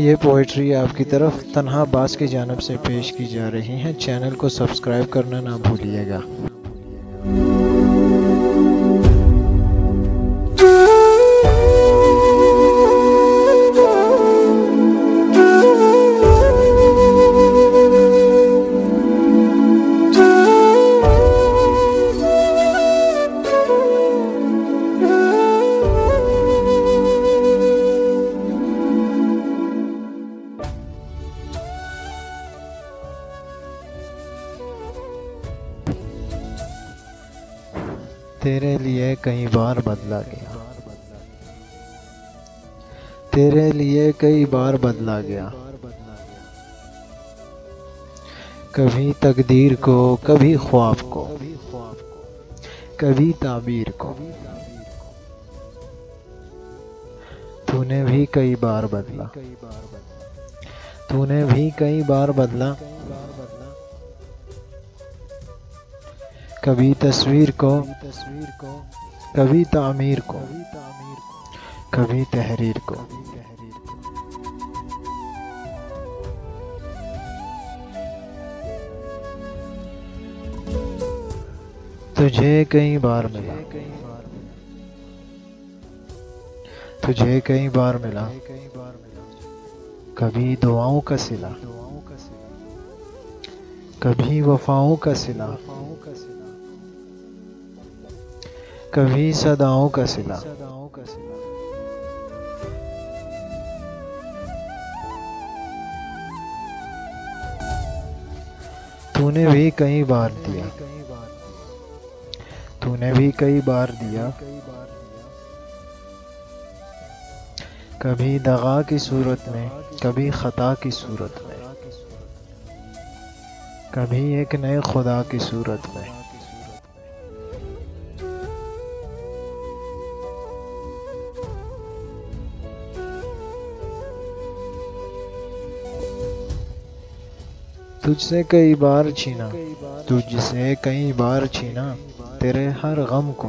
ये पोइट्री आपकी तरफ तन्हा अब्बास की जानिब से पेश की जा रही हैं। चैनल को सब्सक्राइब करना ना भूलिएगा। तेरे लिए कई बार बदला गया, तेरे लिए कई बार बदला गया, कभी तकदीर को, कभी ख्वाब को, कभी ताबीर को। तूने भी कई बार बदला, तूने भी कई बार बदला, कभी तस्वीर को, कभी तामीर को, कभी तहरीर को। तुझे कई बार मिला, तुझे कई बार मिला, कभी दुआओं का सिला, कभी वफाओं का सिला, कभी सदाओं का सिला। तूने भी कई बार दिया, तूने भी कई बार दिया, कभी दगा की सूरत में, कभी खता की सूरत में, कभी एक नए खुदा की सूरत में। तुझसे कई बार छीना, तुझसे कई बार छीना तेरे हर गम को,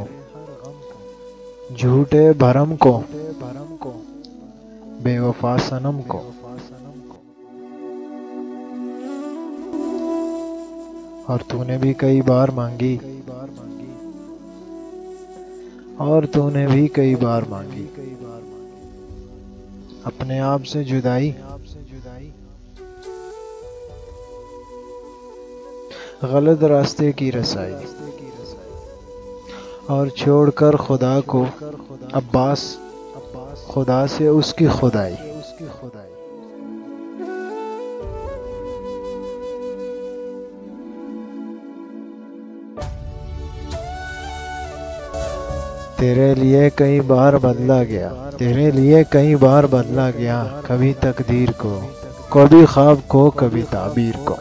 झूठे भरम को, बेवफा सनम को। और तूने भी कई बार मांगी, और तूने भी कई बार मांगी अपने आप से जुदाई, गलत रास्ते की रसाई, और छोड़कर खुदा को अब्बास, खुदा से उसकी खुदाई। तेरे लिए कई बार बदला गया, तेरे लिए कई बार बदला गया, कभी तकदीर को, कभी ख्वाब को, कभी ताबीर को।